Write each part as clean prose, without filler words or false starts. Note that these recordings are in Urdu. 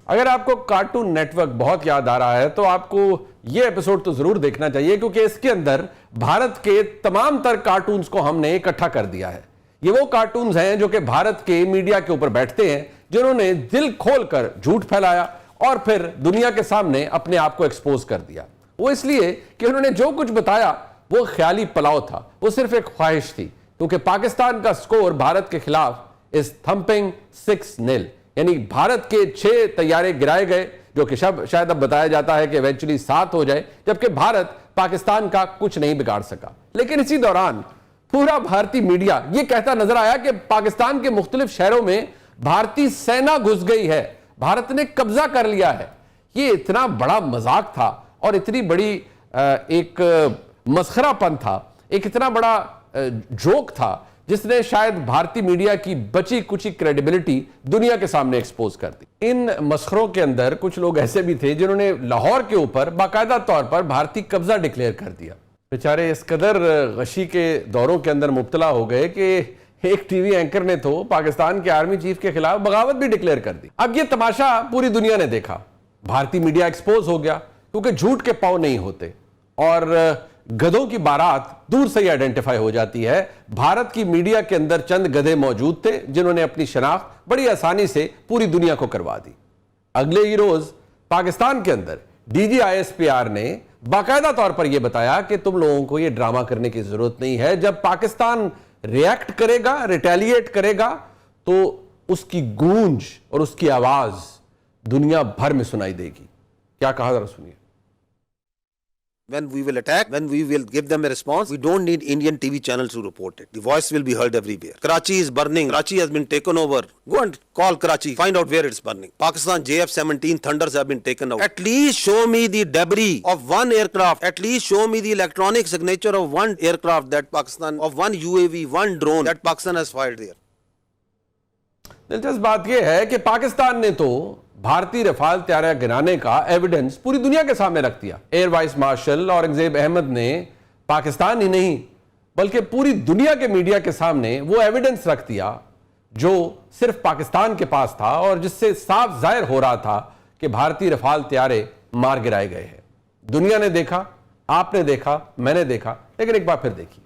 اگر آپ کو کارٹون نیٹ ورک بہت یاد آ رہا ہے تو آپ کو یہ ایپیسوڈ تو ضرور دیکھنا چاہیے، کیونکہ اس کے اندر بھارت کے تمام تر کارٹونز کو ہم نے اکٹھا کر دیا ہے۔ یہ وہ کارٹونز ہیں جو کہ بھارت کے میڈیا کے اوپر بیٹھتے ہیں، جنہوں نے دل کھول کر جھوٹ پھیلایا اور پھر دنیا کے سامنے اپنے آپ کو ایکسپوز کر دیا۔ وہ اس لیے کہ انہوں نے جو کچھ بتایا وہ خیالی پلاؤ تھا، وہ صرف ایک خواہش تھی، کیونکہ پاکستان کا سکور بھارت کے خلاف is thumping 6-0، یعنی بھارت کے 6 طیارے گرائے گئے، جو کہ شاید اب بتایا جاتا ہے کہ ایونچولی 7 ہو جائے، جبکہ بھارت پاکستان کا کچھ نہیں بگاڑ سکا۔ لیکن اسی دوران پورا بھارتی میڈیا یہ کہتا نظر آیا کہ پاکستان کے مختلف شہروں میں بھارتی سینا گھس گئی ہے، بھارت نے قبضہ کر لیا ہے۔ یہ اتنا بڑا مذاق تھا اور اتنی بڑی ایک مسخرہ پن تھا، ایک اتنا بڑا جوک تھا، جس نے شاید بھارتی میڈیا کی بچی کچی کریڈیبلٹی دنیا کے سامنے ایکسپوز کر دی۔ ان مسخروں کے اندر کچھ لوگ ایسے بھی تھے جنہوں نے لاہور کے اوپر باقاعدہ طور پر بھارتی قبضہ ڈکلیئر کر دیا۔ بیچارے اس قدر غشی کے دوروں کے اندر مبتلا ہو گئے کہ ایک ٹی وی اینکر نے تو پاکستان کے آرمی چیف کے خلاف بغاوت بھی ڈکلیئر کر دی۔ اب یہ تماشا پوری دنیا نے دیکھا، بھارتی میڈیا ایکسپوز ہو گیا، کیونکہ جھوٹ کے پاؤں نہیں ہوتے اور گدھوں کی بارات دور سے ہی آئیڈینٹیفائی ہو جاتی ہے۔ بھارت کی میڈیا کے اندر چند گدھے موجود تھے جنہوں نے اپنی شناخت بڑی آسانی سے پوری دنیا کو کروا دی۔ اگلے ہی روز پاکستان کے اندر D G I S P R نے باقاعدہ طور پر یہ بتایا کہ تم لوگوں کو یہ ڈرامہ کرنے کی ضرورت نہیں ہے، جب پاکستان ریئیکٹ کرے گا، ریٹیلیٹ کرے گا، تو اس کی گونج اور اس کی آواز دنیا بھر میں سنائی دے گی۔ کیا کہا ذرا سنیے۔ When we will attack, when we will give them a response, we don't need Indian TV channels to report it. The voice will be heard everywhere. Karachi is burning. Karachi has been taken over. Go and call Karachi. Find out where it's burning. Pakistan JF-17 Thunders have been taken out. At least show me the debris of one aircraft. At least show me the electronic signature of one aircraft that Pakistan, of one UAV, one drone that Pakistan has fired there. دلچسپ بات یہ ہے کہ پاکستان نے تو بھارتی رفال طیارہ گرانے کا ایویڈنس پوری دنیا کے سامنے رکھ دیا۔ Air vice marshal Aurangzeb Ahmed نے پاکستان ہی نہیں بلکہ پوری دنیا کے میڈیا کے سامنے وہ ایویڈنس رکھ دیا جو صرف پاکستان کے پاس تھا اور جس سے صاف ظاہر ہو رہا تھا کہ بھارتی رفال طیارے مار گرائے گئے ہیں۔ دنیا نے دیکھا، آپ نے دیکھا، میں نے دیکھا، لیکن ایک بار پھر دیکھیے۔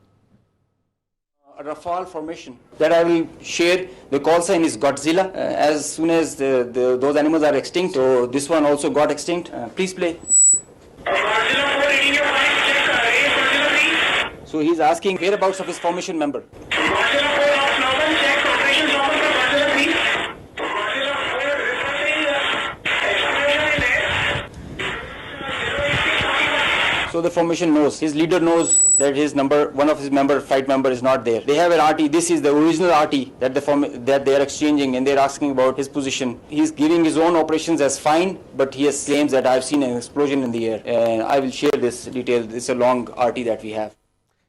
Rafale formation that I will share. The call sign is Godzilla. As soon as those animals are extinct, so this one also got extinct. Please play. Godzilla 4 reading your flight check. Godzilla 3. So he's asking whereabouts of his formation member. Godzilla 4 off normal check. Operations normal for Godzilla 3. Godzilla 4 reporting explosion in air. So the formation knows, his leader knows that his number, one of his flight member is not there. They have an RT. This is the original RT that they are exchanging, and they are asking about his position. He is giving his own operations as fine, but he has claims that I have seen an explosion in the air. And I will share this detail. It's a long RT that we have.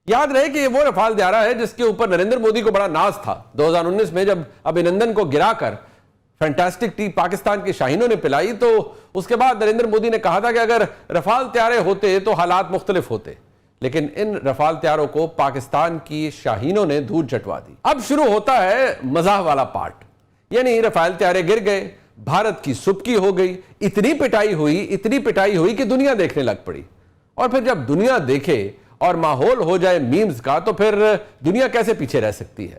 یاد رہے کہ یہ وہ رفال طیارہ ہے جس کے اوپر نریندر مودی کو بڑا ناز تھا 2019 میں، جب ابھینندن کو گرا کر فینٹاسٹک ٹی پاکستان کے شاہینوں نے پلائی، تو اس کے بعد نریندر مودی نے کہا تھا کہ اگر رفال طیارے ہوتے تو حالات مختلف ہوتے، لیکن ان رفال طیاروں کو پاکستان کی شاہینوں نے دھول چٹوا دی۔ اب شروع ہوتا ہے مزاح والا پارٹ، یعنی رفال طیارے گر گئے، بھارت کی سبکی ہو گئی، اتنی پٹائی ہوئی کہ دنیا دیکھنے لگ پڑی۔ اور پھر جب دنیا دیکھے اور ماحول ہو جائے میمز کا، تو پھر دنیا کیسے پیچھے رہ سکتی ہے؟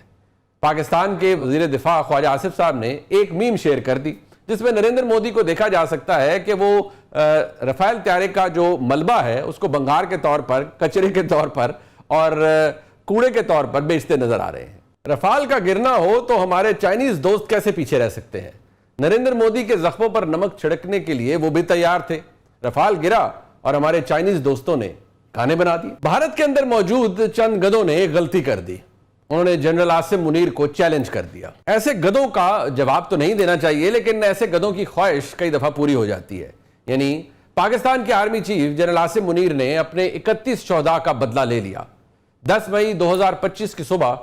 پاکستان کے وزیر دفاع خواجہ آصف صاحب نے ایک میم شیئر کر دی جس میں نریندر مودی کو دیکھا جا سکتا ہے کہ وہ رفال طیارے کا جو ملبہ ہے اس کو بنگار کے طور پر، کچرے کے طور پر اور کوڑے کے طور پر بیچتے نظر آ رہے ہیں۔ رفال کا گرنا ہو تو ہمارے چائنیز دوست کیسے پیچھے رہ سکتے ہیں؟ نریندر مودی کے زخموں پر نمک چھڑکنے کے لیے وہ بھی تیار تھے۔ رفال گرا اور ہمارے چائنیز دوستوں نے گانے بنا دی۔ بھارت کے اندر موجود چند گدھوں نے ایک غلطی کر دی، انہوں نے جنرل عاصم منیر کو چیلنج کر دیا۔ ایسے گدھوں کا جواب تو نہیں دینا چاہیے، لیکن ایسے گدھوں کی خواہش کئی دفعہ پوری ہو جاتی ہے۔ یعنی پاکستان کے army chief general Asim Munir نے اپنے 31 شہداء کا بدلہ لے لیا۔ 10 مئی 2025 کی صبح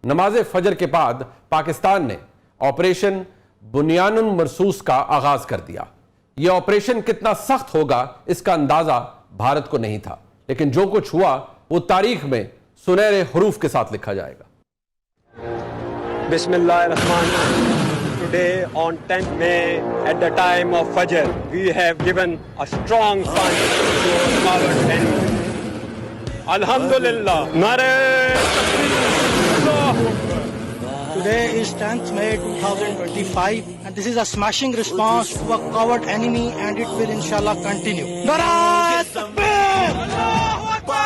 نماز فجر کے بعد پاکستان نے آپریشن بنیان المرصوص کا آغاز کر دیا۔ یہ آپریشن کتنا سخت ہوگا اس کا اندازہ بھارت کو نہیں تھا، لیکن جو کچھ ہوا وہ تاریخ میں سنہرے حروف کے ساتھ لکھا جائے گا۔ بسم اللہ الرحمن الرحیم۔ Today on 10th May at the time of Fajr, we have given a strong punch to our coward enemy. Alhamdulillah. Nare Takbir. Today is 10th May 2025 and this is a smashing response to a coward enemy and it will inshallah continue. Nare Takbir! Allahu Akbar!